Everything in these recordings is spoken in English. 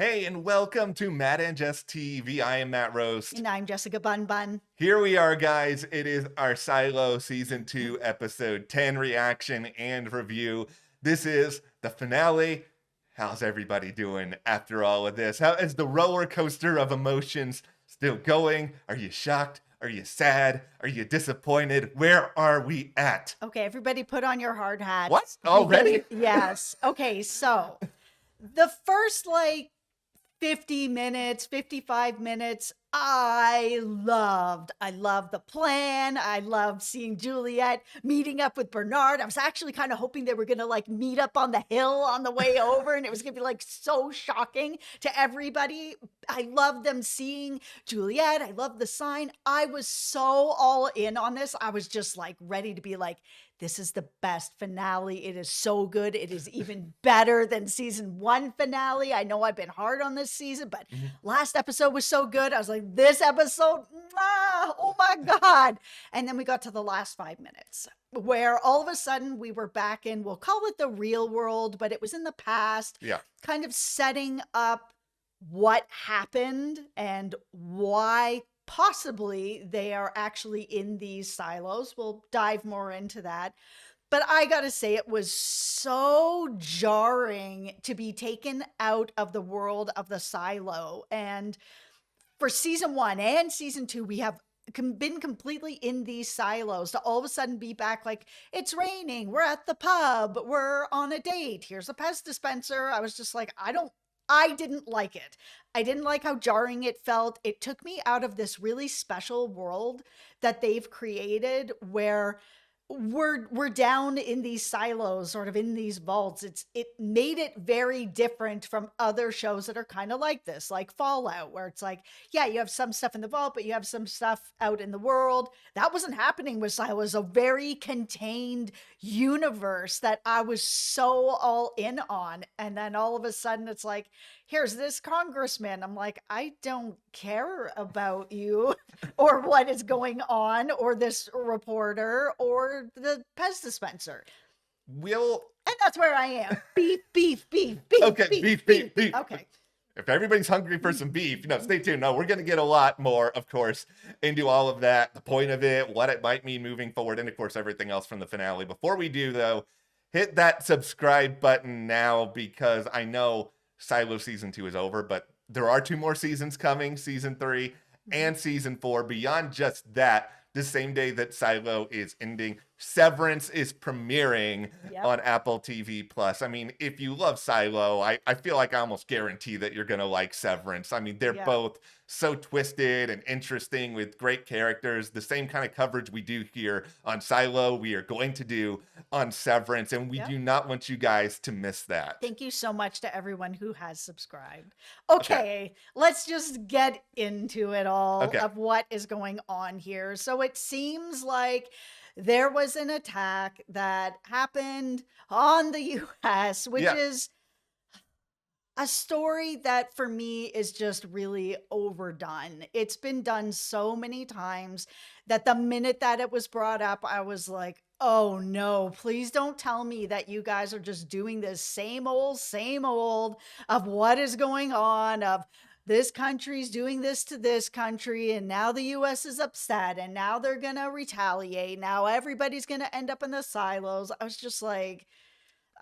Hey, and welcome to Matt and Jess TV. I am Matt Roast. And I'm Jessica Bun Bun. Here we are, guys. It is our Silo Season 2, Episode 10 reaction and review. This is the finale. How's everybody doing after all of this? How is the roller coaster of emotions still going? Are you shocked? Are you sad? Are you disappointed? Where are we at? Okay, everybody put on your hard hats. What? Already? Yes. Okay, so the first 50 minutes, 55 minutes, I loved. I loved the plan. I loved seeing Juliet meeting up with Bernard. I was actually kind of hoping they were going to meet up on the hill on the way over, and it was going to be so shocking to everybody. I loved them seeing Juliet. I loved the sign. I was so all in on this. I was just ready to be this is the best finale. It is so good. It is even better than season 1 finale. I know I've been hard on this season, but last episode was so good. I was like, this episode, oh my God. And then we got to the last 5 minutes where all of a sudden we were back in, we'll call it the real world, but it was in the past. Yeah. Kind of setting up what happened and why possibly they are actually in these silos. We'll dive more into that. But I gotta say, it was so jarring to be taken out of the world of the silo. And for season 1 and season 2, we have been completely in these silos to all of a sudden be back it's raining, we're at the pub, we're on a date, here's a pest dispenser. I was just I didn't like it. I didn't like how jarring it felt. It took me out of this really special world that they've created where we're down in these silos, sort of in these vaults. It made it very different from other shows that are kind of like this, like Fallout, where it's yeah, you have some stuff in the vault, but you have some stuff out in the world. That wasn't happening with silos. A very contained universe that I was so all in on. And then all of a sudden it's here's this congressman. I'm I don't care about you or what is going on, or this reporter, or the pest dispenser. And that's where I am. Beef, beef, beef, beef. Okay, beef. Okay. If everybody's hungry for some beef, stay tuned. No, we're going to get a lot more, of course, into all of that, the point of it, what it might mean moving forward, and of course, everything else from the finale. Before we do, though, hit that subscribe button now, because I know Silo Season 2 is over, but there are 2 more seasons coming, Season 3 and Season 4. Beyond just that, the same day that Silo is ending, Severance is premiering on Apple TV Plus. I mean, if you love Silo, I feel like I almost guarantee that you're going to like Severance. I mean, they're both so twisted and interesting with great characters. The same kind of coverage we do here on Silo, we are going to do on Severance, and we do not want you guys to miss that. Thank you so much to everyone who has subscribed. Okay, let's just get into it all of what is going on here. So it seems like there was an attack that happened on the US, which is a story that for me is just really overdone. It's been done so many times that the minute that it was brought up, I was like, oh no, please don't tell me that you guys are just doing this same old of what is going on, of this country's doing this to this country, and now the US is upset, and now they're gonna retaliate. Now everybody's gonna end up in the silos. I was just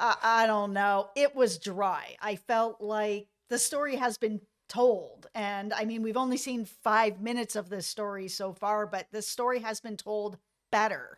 I don't know. It was dry. I felt like the story has been told. And I mean, we've only seen 5 minutes of this story so far, but the story has been told better.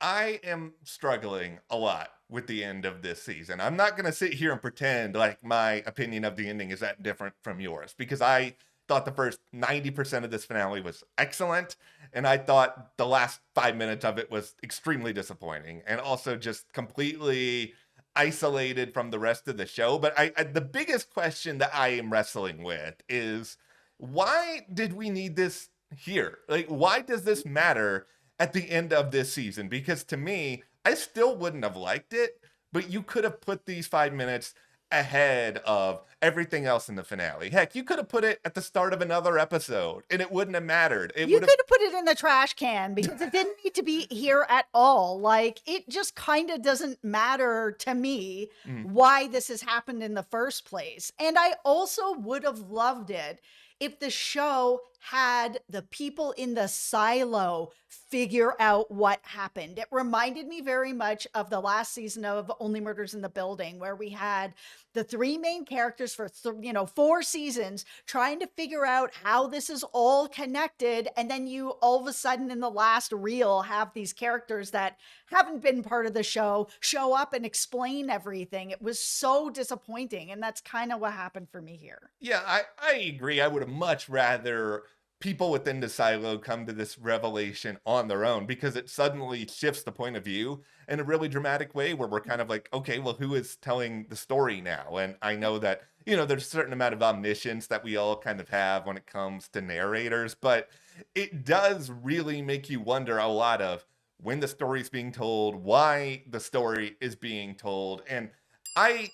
I am struggling a lot with the end of this season. I'm not going to sit here and pretend like my opinion of the ending is that different from yours, because I thought the first 90% of this finale was excellent, and I thought the last 5 minutes of it was extremely disappointing and also just completely isolated from the rest of the show. But the biggest question that I am wrestling with is, why did we need this here? Why does this matter at the end of this season? Because to me, I still wouldn't have liked it, but you could have put these 5 minutes ahead of everything else in the finale. Heck, you could have put it at the start of another episode and it wouldn't have mattered. It You would have. could have put it in the trash can because it didn't need to be here at all. Like, it just kind of doesn't matter to me why this has happened in the first place. And I also would have loved it if the show had the people in the silo figure out what happened. It reminded me very much of the last season of Only Murders in the Building, where we had the three main characters for 4 seasons trying to figure out how this is all connected, and then you all of a sudden in the last reel have these characters that haven't been part of the show show up and explain everything. It was so disappointing, and that's kind of what happened for me here. Yeah, I agree. I would have much rather people within the silo come to this revelation on their own, because it suddenly shifts the point of view in a really dramatic way where we're kind of like, okay, well, who is telling the story now? And I know that, there's a certain amount of omniscience that we all kind of have when it comes to narrators, but it does really make you wonder a lot of when the story's being told, why the story is being told. And I'm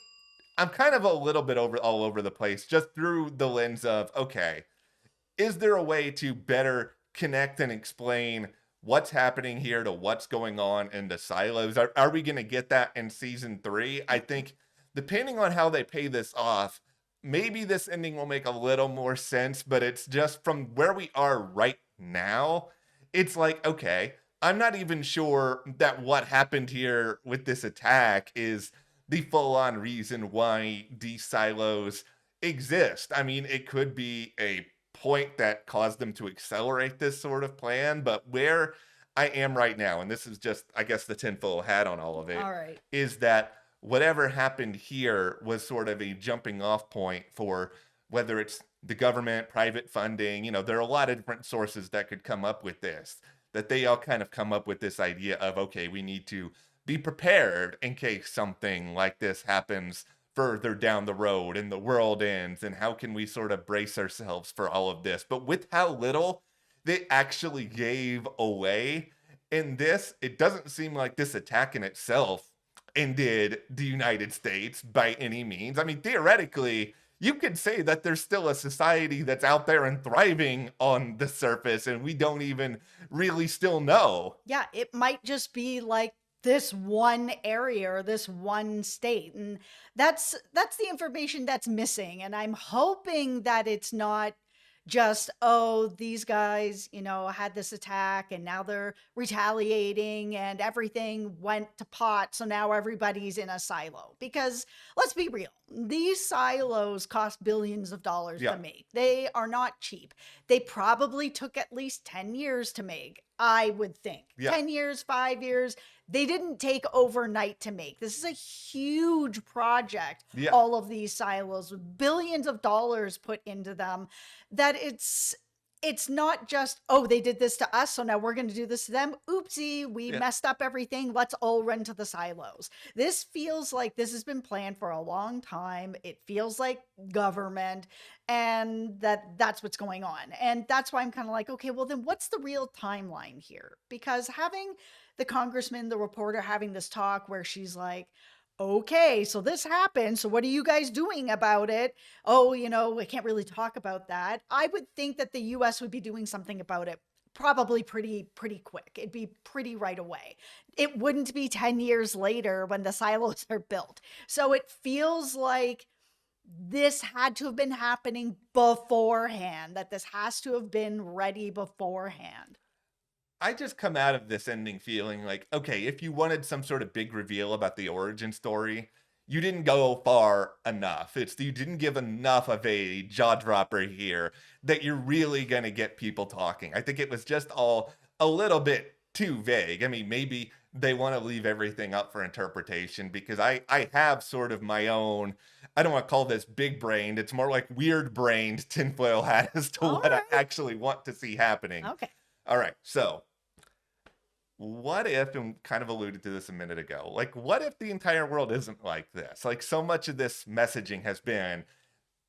kind of a little bit all over the place just through the lens of, okay, is there a way to better connect and explain what's happening here to what's going on in the silos? Are we going to get that in season 3? I think depending on how they pay this off, maybe this ending will make a little more sense, but it's just from where we are right now. It's like, okay, I'm not even sure that what happened here with this attack is the full-on reason why these silos exist. I mean, it could be a point that caused them to accelerate this sort of plan, but where I am right now, and this is just, I guess, the tinfoil hat on all of it, All right. is that whatever happened here was sort of a jumping off point for whether it's the government, private funding, there are a lot of different sources that could come up with this, that they all kind of come up with this idea of, okay, we need to be prepared in case something like this happens further down the road and the world ends, and how can we sort of brace ourselves for all of this. But with how little they actually gave away in this, it doesn't seem like this attack in itself ended the United States by any means. I mean, theoretically, you could say that there's still a society that's out there and thriving on the surface, and we don't even really still know. Yeah, it might just be like this one area or this one state, and that's the information that's missing. And I'm hoping that it's not just, oh, these guys had this attack and now they're retaliating and everything went to pot, so now everybody's in a silo. Because let's be real, these silos cost billions of dollars to make. They are not cheap. They probably took at least 10 years to make, I would think. 10 years, 5 years. They didn't take overnight to make. This is a huge project, all of these silos with billions of dollars put into them, that it's not just, oh, they did this to us, so now we're going to do this to them. Oopsie, we messed up everything. Let's all run to the silos. This feels like this has been planned for a long time. It feels like government, and that's what's going on. And that's why I'm kind of like, okay, well then what's the real timeline here? Because having the congressman, the reporter having this talk where she's like, okay, so this happened, so what are you guys doing about it? Oh, I can't really talk about that. I would think that the US would be doing something about it probably pretty quick. It'd be pretty right away. It wouldn't be 10 years later when the silos are built. So it feels like this had to have been happening beforehand, that this has to have been ready beforehand. I just come out of this ending feeling like, okay, if you wanted some sort of big reveal about the origin story, you didn't go far enough. You didn't give enough of a jaw dropper here that you're really going to get people talking. I think it was just all a little bit too vague. I mean, maybe they want to leave everything up for interpretation, because I have sort of my own, I don't want to call this big brained, it's more like weird brained tinfoil hat as to what I actually want to see happening. Okay. All right. So what if, and kind of alluded to this a minute ago, like what if the entire world isn't like this? Like so much of this messaging has been,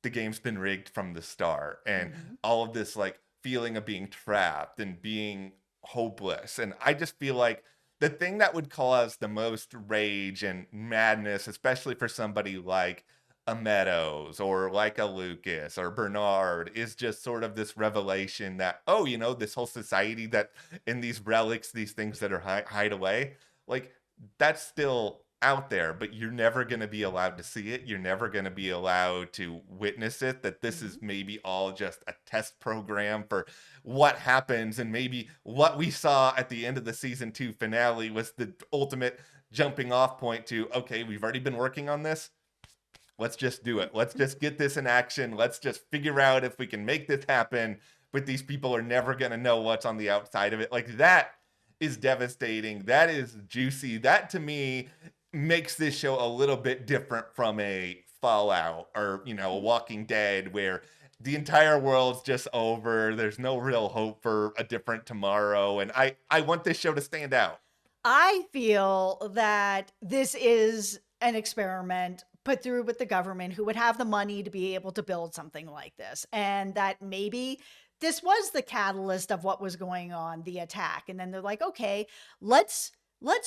the game's been rigged from the start, and all of this like feeling of being trapped and being hopeless. And I just feel like the thing that would cause the most rage and madness, especially for somebody like a Meadows or like a Lucas or Bernard is just sort of this revelation that, oh, this whole society that in these relics, these things that are hide away, like that's still out there, but you're never going to be allowed to see it. You're never going to be allowed to witness it. That this is Mhm. maybe all just a test program for what happens. And maybe what we saw at the end of the season 2 finale was the ultimate jumping off point to, okay, we've already been working on this. Let's just do it. Let's just get this in action. Let's just figure out if we can make this happen. But these people are never going to know what's on the outside of it. Like that is devastating. That is juicy. That to me makes this show a little bit different from a Fallout or, a Walking Dead where the entire world's just over. There's no real hope for a different tomorrow. And I want this show to stand out. I feel that this is an experiment put through with the government who would have the money to be able to build something like this. And that maybe this was the catalyst of what was going on, the attack. And then they're like, okay, let's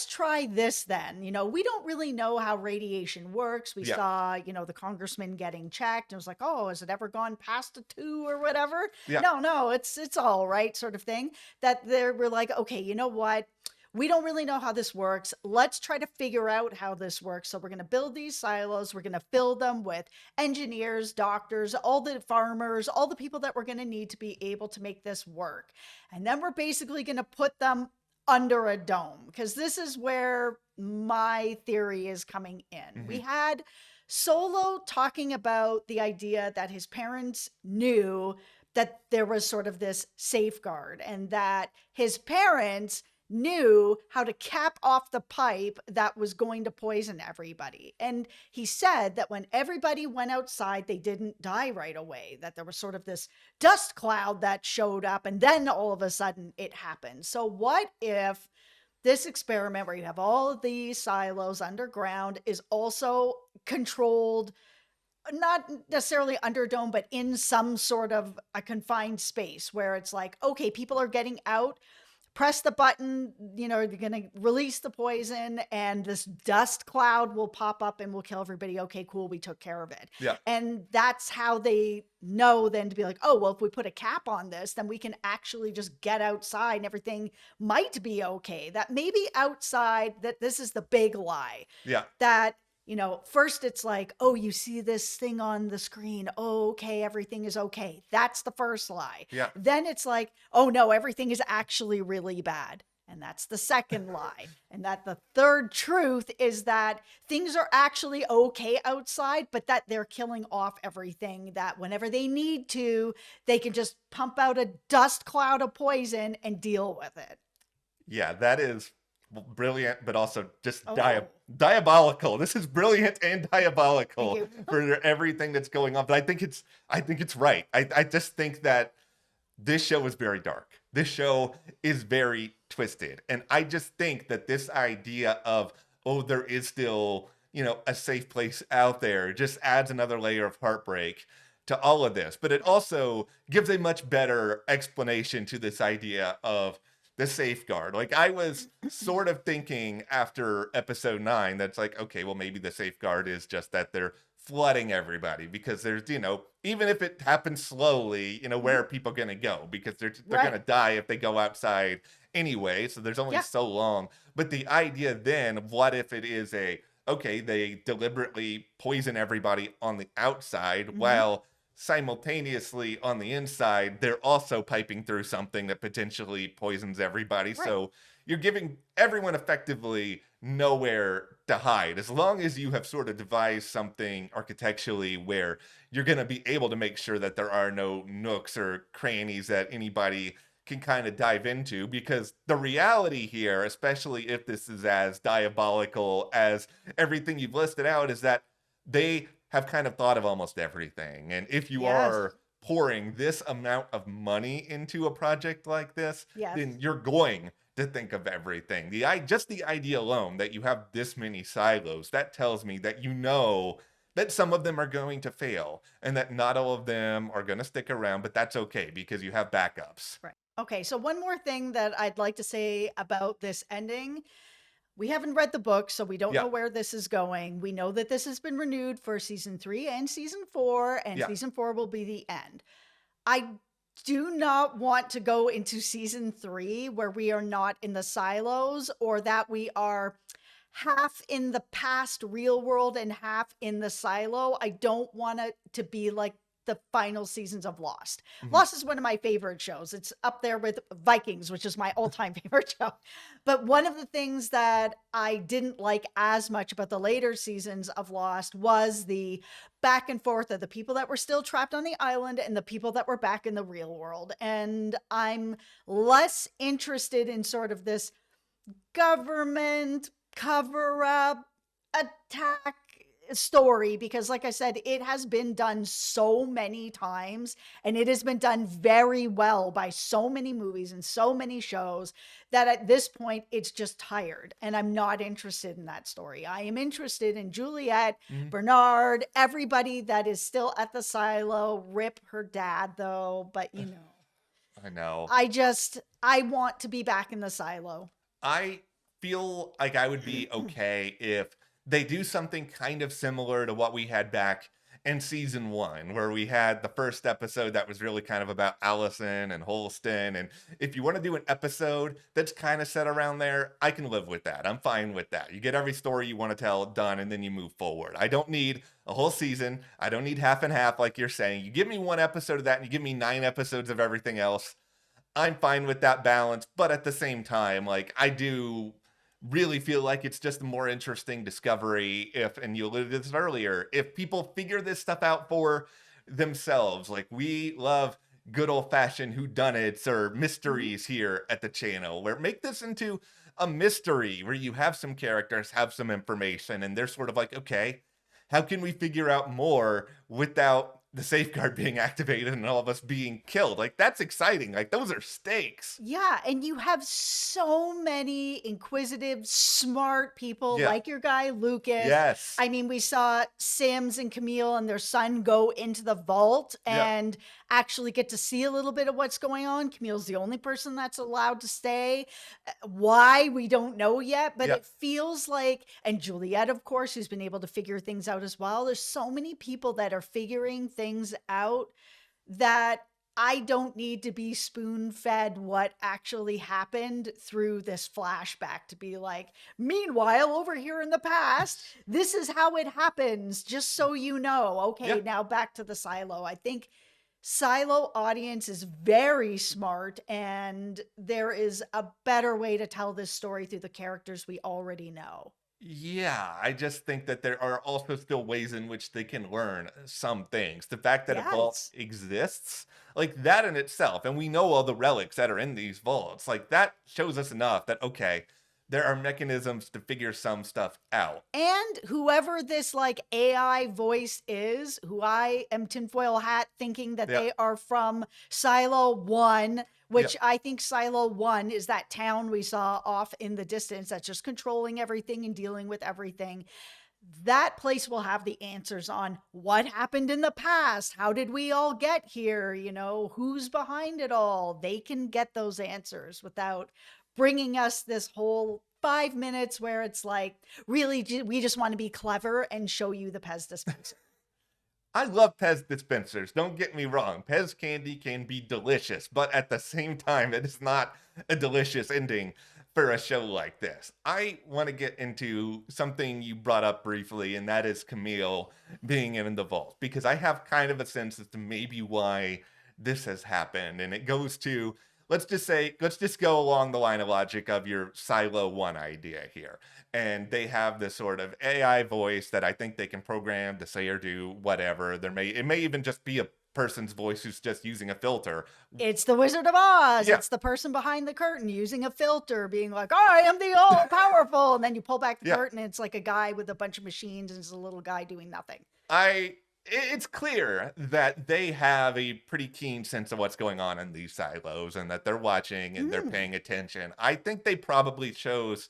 try this then. We don't really know how radiation works. We Yeah. saw, the congressman getting checked. It was like, oh, has it ever gone past a 2 or whatever? Yeah. No, it's all right, sort of thing. That we're like, okay, you know what? We don't really know how this works. Let's try to figure out how this works. So we're going to build these silos. We're going to fill them with engineers, doctors, all the farmers, all the people that we're going to need to be able to make this work. And then we're basically going to put them under a dome, because this is where my theory is coming in. We had Solo talking about the idea that his parents knew that there was sort of this safeguard and that his parents knew how to cap off the pipe that was going to poison everybody. And he said that when everybody went outside, they didn't die right away, that there was sort of this dust cloud that showed up, and then all of a sudden it happened. So, what if this experiment where you have all of these silos underground is also controlled, not necessarily under dome, but in some sort of a confined space where it's like, okay, people are getting out, press the button, you're going to release the poison and this dust cloud will pop up and will kill everybody. Okay, cool. We took care of it. Yeah. And that's how they know then to be like, oh, well, if we put a cap on this, then we can actually just get outside and everything might be okay. That maybe outside, that this is the big lie. Yeah. That first it's like, oh, you see this thing on the screen. Oh, okay, everything is okay. That's the first lie. Yeah. Then it's like, oh no, everything is actually really bad. And that's the second lie. And that the third truth is that things are actually okay outside, but that they're killing off everything, that whenever they need to, they can just pump out a dust cloud of poison and deal with it. Yeah, that is brilliant, but also just Oh. diabolical. This is brilliant and diabolical Thank you. for everything that's going on. But I think it's right. I just think that this show is very dark. This show is very twisted. And I just think that this idea of, oh, there is still, a safe place out there just adds another layer of heartbreak to all of this. But it also gives a much better explanation to this idea of the safeguard. Like I was sort of thinking after episode 9, that's like, okay, well, maybe the safeguard is just that they're flooding everybody because there's, even if it happens slowly, where are people going to go? Because they're Right. going to die if they go outside anyway. So there's only Yeah. so long. But the idea then, what if it is okay, they deliberately poison everybody on the outside while simultaneously on the inside, they're also piping through something that potentially poisons everybody. Right. So you're giving everyone effectively nowhere to hide. As long as you have sort of devised something architecturally where you're going to be able to make sure that there are no nooks or crannies that anybody can kind of dive into, because the reality here, especially if this is as diabolical as everything you've listed out, is that they have kind of thought of almost everything. And if you Yes. are pouring this amount of money into a project like this, Yes. then you're going to think of everything. Just the idea alone that you have this many silos, that tells me that that some of them are going to fail and that not all of them are going to stick around, but that's okay because you have backups. Right. Okay, so one more thing that I'd like to say about this ending. We haven't read the book, so we don't Yeah, know where this is going. We know that this has been renewed for season 3 and season 4, and yeah. season 4 will be the end. I do not want to go into season 3 where we are not in the silos, or that we are half in the past real world and half in the silo. I don't want it to be like the final seasons of Lost. Mhm. Lost is one of my favorite shows. It's up there with Vikings, which is my all-time favorite show. But one of the things that I didn't like as much about the later seasons of Lost was the back and forth of the people that were still trapped on the island and the people that were back in the real world. And I'm less interested in sort of this government cover up attack story, because like I said, it has been done so many times and it has been done very well by so many movies and so many shows that at this point it's just tired, and I'm not interested in that story. I am interested in Juliet, Mhm. Bernard, everybody that is still at the silo. Rip her dad though, but I know. I want to be back in the silo. I feel like I would be okay if they do something kind of similar to what we had back in season 1, where we had the first episode that was really kind of about Allison and Holston. And if you want to do an episode that's kind of set around there, I can live with that. I'm fine with that. You get every story you want to tell done, and then you move forward. I don't need a whole season. I don't need half and half like you're saying. You give me one episode of that and you give me 9 episodes of everything else. I'm fine with that balance, but at the same time, like, I do really feel like it's just a more interesting discovery if, and you alluded to this earlier, if people figure this stuff out for themselves. Like, we love good old fashioned whodunits or Mhm. mysteries here at the channel, where make this into a mystery where you have some characters, have some information, and they're sort of like, okay, how can we figure out more without the safeguard being activated and all of us being killed? Like, that's exciting. Like, those are stakes. Yeah, and you have so many inquisitive, smart people Yeah. like your guy Lucas. Yes. I mean, we saw Sims and Camille and their son go into the vault Yeah. and actually get to see a little bit of what's going on. Camille's the only person that's allowed to stay. Why, we don't know yet, but Yeah. it feels like, and Juliet, of course, who's been able to figure things out as well. There's so many people that are figuring things out that I don't need to be spoon fed what actually happened through this flashback to be like, meanwhile, over here in the past, this is how it happens, just so you know. Yeah. Okay, now back to the silo. I think silo audience is very smart, and there is a better way to tell this story through the characters we already know. Yeah, I just think that there are also still ways in which they can learn some things. The fact that a vault Yes. exists, like that in itself, and we know all the relics that are in these vaults, like that shows us enough that, okay, there are mechanisms to figure some stuff out. And whoever this like AI voice is, who I am tinfoil hat thinking that Yeah. they are from Silo 1, Yeah. which I think Silo 1 is that town we saw off in the distance that's just controlling everything and dealing with everything. That place will have the answers on what happened in the past. How did we all get here? Who's behind it all? They can get those answers without bringing us this whole 5 minutes where it's like, really, we just want to be clever and show you the Pez dispenser. I love Pez dispensers. Don't get me wrong. Pez candy can be delicious, but at the same time, it is not a delicious ending for a show like this. I want to get into something you brought up briefly, and that is Camille being in the vault, because I have kind of a sense as to maybe why this has happened. And it goes to, let's just go along the line of logic of your Silo 1 idea here, and they have this sort of AI voice that I think they can program to say or do whatever. It may even just be a person's voice who's just using a filter. It's the Wizard of Oz. Yeah, It's the person behind the curtain using a filter, being like, I am the all powerful. And then you pull back the yeah. curtain, and it's like a guy with a bunch of machines, and it's a little guy doing nothing. It's clear that they have a pretty keen sense of what's going on in these silos and that they're watching and they're Mm. paying attention. I think they probably chose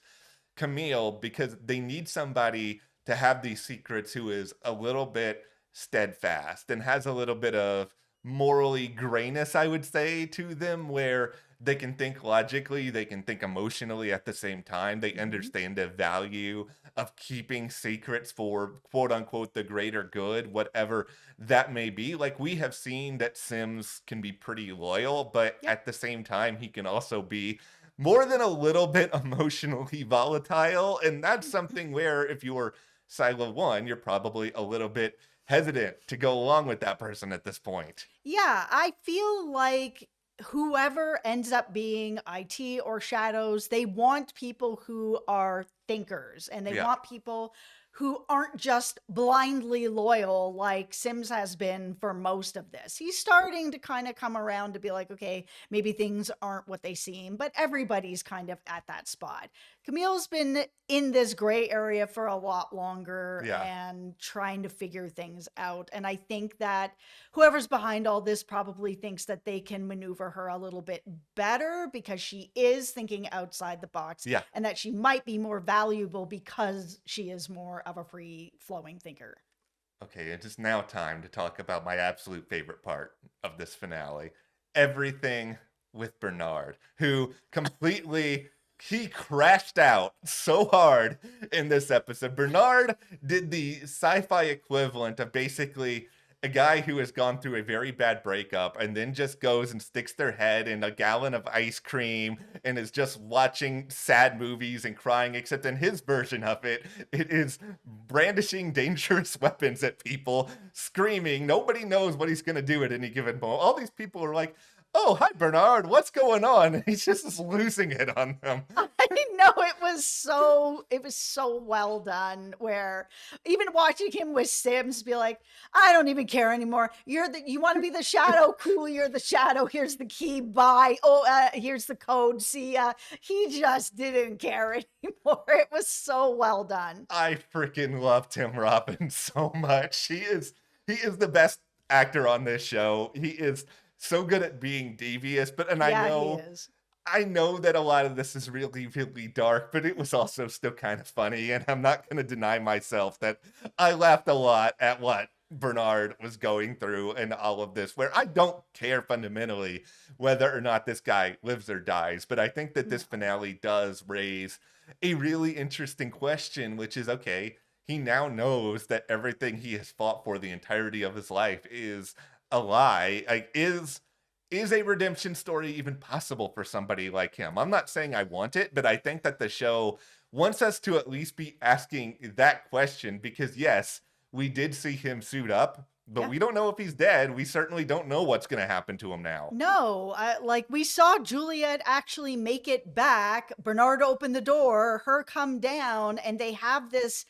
Camille because they need somebody to have these secrets who is a little bit steadfast and has a little bit of morally grayness, I would say, to them, where They can think logically, they can think emotionally at the same time. They Mhm. understand the value of keeping secrets for quote unquote the greater good, whatever that may be. Like we have seen that Sims can be pretty loyal, but Yep. at the same time, he can also be more than a little bit emotionally volatile. And that's something where if you were Silo 1, you're probably a little bit hesitant to go along with that person at this point. Yeah, I feel like whoever ends up being IT or Shadows, they want people who are thinkers and they Yeah. want people who aren't just blindly loyal like Sims has been for most of this. He's starting to kind of come around to be like, okay, maybe things aren't what they seem, but everybody's kind of at that spot. Camille's been in this gray area for a lot longer Yeah. and trying to figure things out. And I think that whoever's behind all this probably thinks that they can maneuver her a little bit better because she is thinking outside the box Yeah. and that she might be more valuable because she is more of a free flowing thinker. Okay, it is now time to talk about my absolute favorite part of this finale. Everything with Bernard, who completely he crashed out so hard in this episode. Bernard did the sci-fi equivalent of basically a guy who has gone through a very bad breakup and then just goes and sticks their head in a gallon of ice cream and is just watching sad movies and crying, except in his version of it, it is brandishing dangerous weapons at people, screaming. Nobody knows what he's going to do at any given moment. All these people are like, oh, hi, Bernard, what's going on? And he's just losing it on them. I know it was so well done where even watching him with Sims be like, I don't even care anymore. You want to be the shadow, cool, you're the shadow. Here's the key, bye. Oh, here's the code. See ya. He just didn't care anymore. It was so well done. I freaking love Tim Robbins so much. He is the best actor on this show. He is so good at being devious, but and I Yeah, he know is. I know that a lot of this is really, really dark, but it was also still kind of funny. And I'm not going to deny myself that I laughed a lot at what Bernard was going through and all of this, where I don't care fundamentally whether or not this guy lives or dies. But I think that this No. finale does raise a really interesting question, which is okay, he now knows that everything he has fought for the entirety of his life is a lie. Like, is a redemption story even possible for somebody like him? I'm not saying I want it, but I think that the show wants us to at least be asking that question because, yes, we did see him suit up, but Yeah. we don't know if he's dead. We certainly don't know what's going to happen to him now. No, like we saw Juliet actually make it back. Bernard opened the door, her come down, and they have this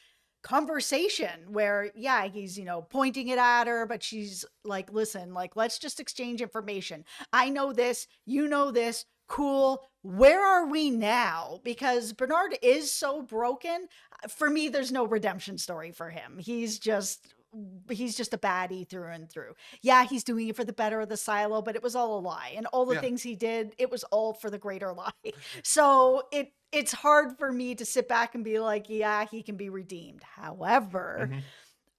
conversation where, yeah, he's, pointing it at her, but she's like, listen, like, let's just exchange information. I know this, you know this. Cool. Where are we now? Because Bernard is so broken. For me, there's no redemption story for him. He's just a baddie through and through. Yeah, he's doing it for the better of the silo, but it was all a lie. And all the Yeah. things he did, it was all for the greater lie. So it's hard for me to sit back and be like, yeah, he can be redeemed. However, Hmm.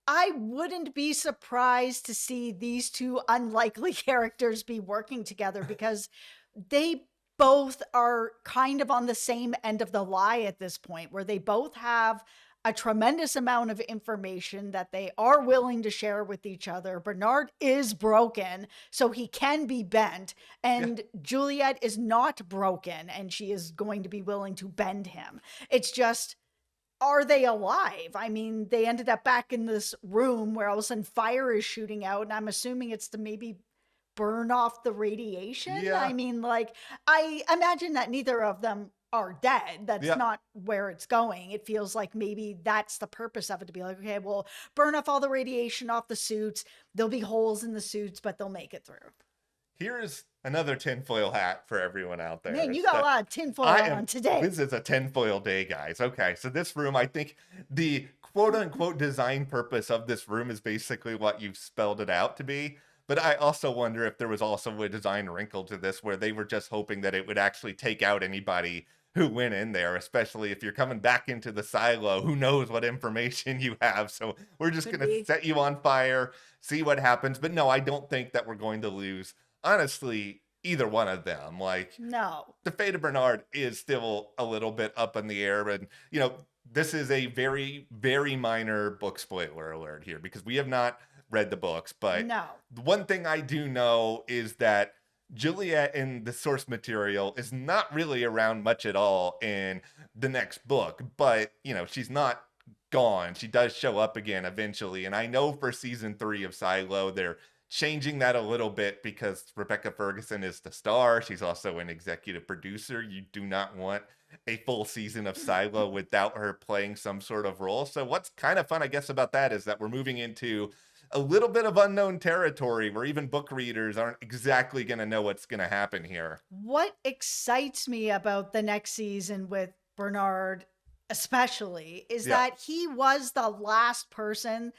I wouldn't be surprised to see these two unlikely characters be working together because they both are kind of on the same end of the lie at this point, where they both have a tremendous amount of information that they are willing to share with each other. Bernard is broken, so he can be bent, Yeah. and Juliet is not broken, and she is going to be willing to bend him. It's just, are they alive? I mean, they ended up back in this room where all of a sudden fire is shooting out, and I'm assuming it's to maybe burn off the radiation. I Yeah. mean, like, I imagine that neither of them are dead. That's Yeah. not where it's going. It feels like maybe that's the purpose of it, to be like, okay, we'll burn off all the radiation off the suits. There'll be holes in the suits, but they'll make it through. Here's another tinfoil hat for everyone out there. Man, you Is got a that lot of tinfoil I on am. today. This is a tinfoil day, guys. Okay, so this room, I think the quote unquote design purpose of this room is basically what you've spelled it out to be. But I also wonder if there was also a design wrinkle to this where they were just hoping that it would actually take out anybody who went in there, especially if you're coming back into the silo. Who knows what information you have? So we're just Could going to be. set you on fire, see what happens. But no, I don't think that we're going to lose. Honestly, either one of them. Like, No. the fate of Bernard is still a little bit up in the air. And, this is a very, very minor book spoiler alert here because we have not read the books. But No. the one thing I do know is that Juliet in the source material is not really around much at all in the next book. But, she's not gone. She does show up again eventually. And I know for season 3 of Silo, they're changing that a little bit because Rebecca Ferguson is the star. She's also an executive producer. You do not want a full season of Silo without her playing some sort of role. So what's kind of fun, I guess, about that is that we're moving into a little bit of unknown territory where even book readers aren't exactly going to know what's going to happen here. What excites me about the next season with Bernard, especially, is Yeah. that he was the last person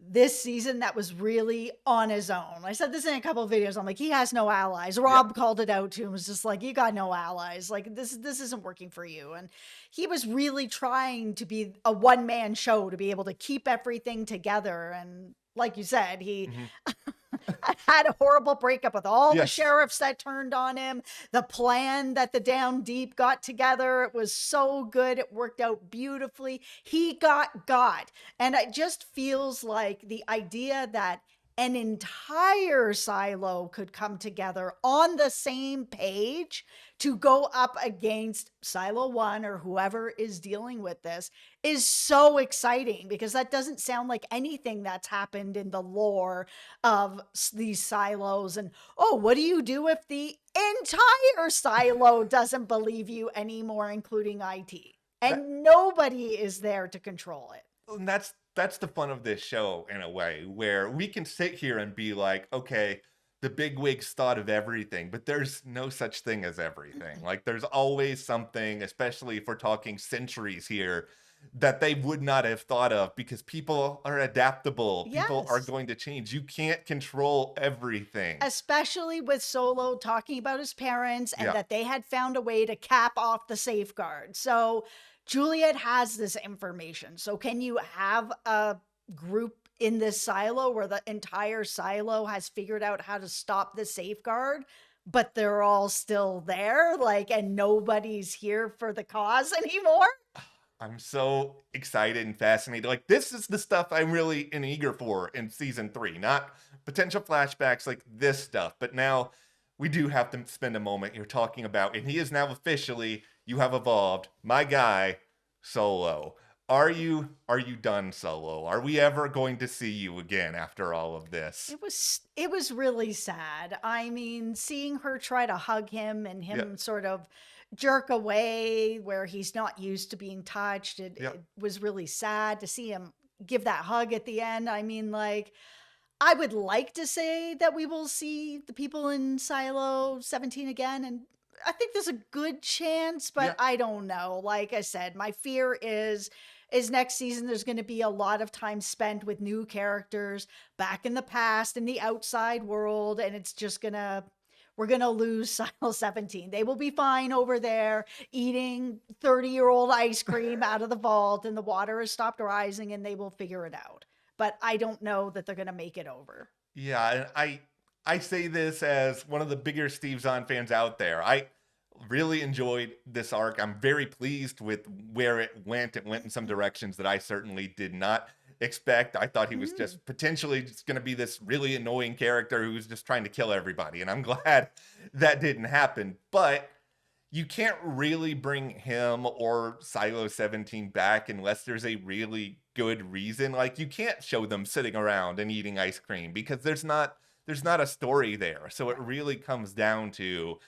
this season that was really on his own. I said this in a couple of videos. I'm like, he has no allies. Rob called it out to him, was just like, you got no allies. Like, this isn't working for you. And he was really trying to be a one-man show to be able to keep everything together. And like you said, he Mhm. had a horrible breakup with all the Yes. sheriffs that turned on him. The plan that the Down Deep got together, it was so good. It worked out beautifully. He got. And it just feels like the idea that an entire silo could come together on the same page to go up against Silo 1 or whoever is dealing with this is so exciting because that doesn't sound like anything that's happened in the lore of these silos. And oh, what do you do if the entire silo doesn't believe you anymore, including IT? And nobody is there to control it. And that's the fun of this show in a way, where we can sit here and be like, okay, the big wigs thought of everything, but there's no such thing as everything. Like, there's always something, especially if we're talking centuries here, that they would not have thought of because people are adaptable. People are Yes. going to change. You can't control everything. Especially with Solo talking about his parents and Yeah. that they had found a way to cap off the safeguard. So Juliet has this information. So can you have a group in this silo where the entire silo has figured out how to stop the safeguard, but they're all still there, like, and nobody's here for the cause anymore? I'm so excited and fascinated. Like, this is the stuff I'm really eager for in season 3, not potential flashbacks like this stuff. But now we do have to spend a moment here talking about, and he is now officially, you have evolved, my guy, Solo. Are you done, Solo? Are we ever going to see you again after all of this? It was really sad. I mean, seeing her try to hug him and him Yeah. sort of jerk away where he's not used to being touched, it, Yeah. it was really sad to see him give that hug at the end. I mean, like, I would like to say that we will see the people in Silo 17 again, and I think there's a good chance, but Yeah. I don't know. Like I said, my fear is next season there's going to be a lot of time spent with new characters back in the past in the outside world, and it's just going to we're going to lose Silo 17. They will be fine over there eating 30-year-old ice cream out of the vault, and the water has stopped rising, and they will figure it out. But I don't know that they're going to make it over. Yeah, and I say this as one of the bigger Steve Zahn fans out there. I really enjoyed this arc. I'm very pleased with where it went. It went in some directions that I certainly did not expect. I thought he was just potentially just going to be this really annoying character who's just trying to kill everybody, and I'm glad that didn't happen. But you can't really bring him or Silo 17 back unless there's a really good reason. Like, you can't show them sitting around and eating ice cream because there's not a story there. So it really comes down to,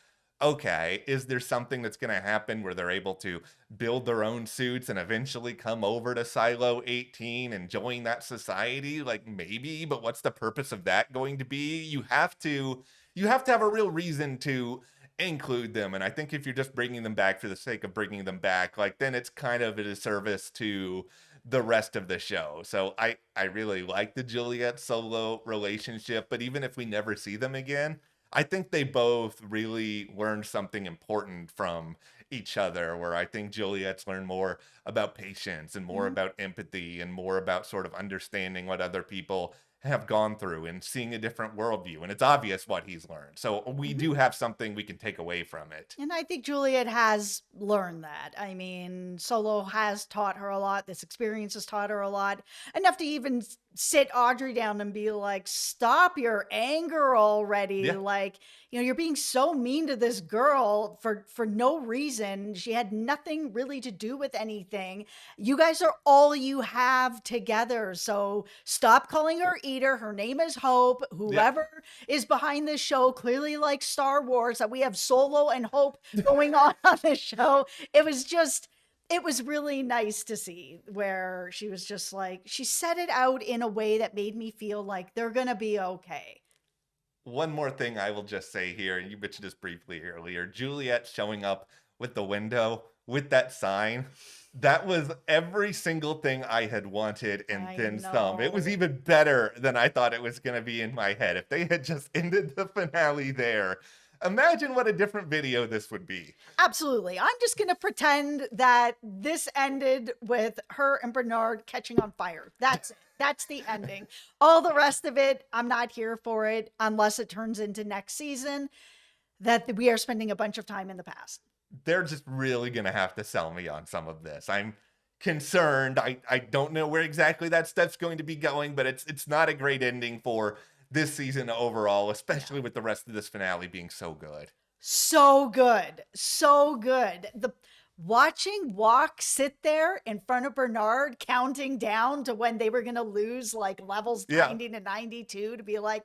okay, is there something that's going to happen where they're able to build their own suits and eventually come over to Silo 18 and join that society? Like, maybe, but what's the purpose of that going to be? You have to have a real reason to include them. And I think if you're just bringing them back for the sake of bringing them back, like, then it's kind of a disservice to the rest of the show. So I really like the Juliet Solo relationship, but even if we never see them again, I think they both really learned something important from each other, where I think Juliet's learned more about patience and more Mhm. about empathy and more about sort of understanding what other people have gone through and seeing a different worldview. And it's obvious what he's learned. So we do have something we can take away from it. And I think Juliet has learned that. I mean, Solo has taught her a lot. This experience has taught her a lot. Enough to even sit Audrey down and be like, stop your anger already. Yeah. Like, you're being so mean to this girl for no reason. She had nothing really to do with anything. You guys are all you have together. So stop calling her Eater. Her name is Hope. Whoever is behind this show clearly likes Star Wars, that we have Solo and Hope going on this show. It was really nice to see where she was just like, she said it out in a way that made me feel like they're going to be okay. One more thing I will just say here, and you mentioned this briefly earlier, Juliet showing up with the window with that sign. That was every single thing I had wanted and then some. It was even better than I thought it was going to be in my head. If they had just ended the finale there, imagine what a different video this would be. Absolutely. I'm just going to pretend that this ended with her and Bernard catching on fire. That's it. That's the ending. All the rest of it, I'm not here for it unless it turns into next season that we are spending a bunch of time in the past. They're just really going to have to sell me on some of this. I'm concerned. I don't know where exactly that stuff's going to be going, but it's not a great ending for this season overall, especially with the rest of this finale being so good. So good. So good. Watching Walk sit there in front of Bernard counting down to when they were going to lose like levels 90 to 92 to be like,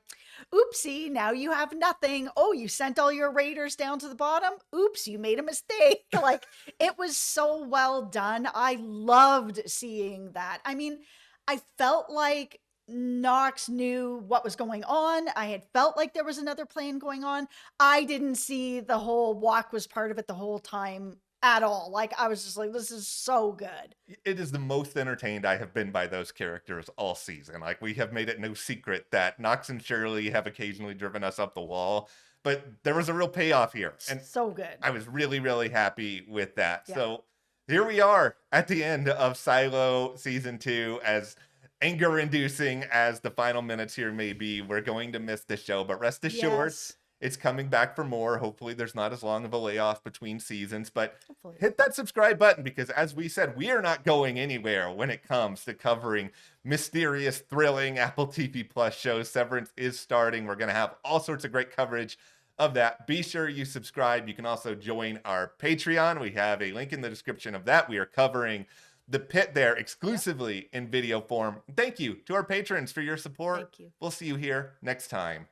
oopsie, now you have nothing. Oh, you sent all your raiders down to the bottom. Oops, you made a mistake. Like, it was so well done. I loved seeing that. I mean, I felt like Knox knew what was going on. I had felt like there was another plan going on. I didn't see the whole Walk was part of it the whole time at all. Like, I was just like, this is so good. It is the most entertained I have been by those characters all season. Like, we have made it no secret that Knox and Shirley have occasionally driven us up the wall, but there was a real payoff here. And so good. I was really, really happy with that. Yeah. So here we are at the end of Silo season 2. As anger inducing as the final minutes here may be, we're going to miss the show, but rest assured, it's coming back for more. Hopefully there's not as long of a layoff between seasons, but hit that subscribe button because, as we said, we are not going anywhere when it comes to covering mysterious, thrilling Apple TV Plus shows. Severance is starting. We're going to have all sorts of great coverage of that. Be sure you subscribe. You can also join our Patreon. We have a link in the description of that. We are covering The Pit there exclusively in video form. Thank you to our patrons for your support. Thank you. We'll see you here next time.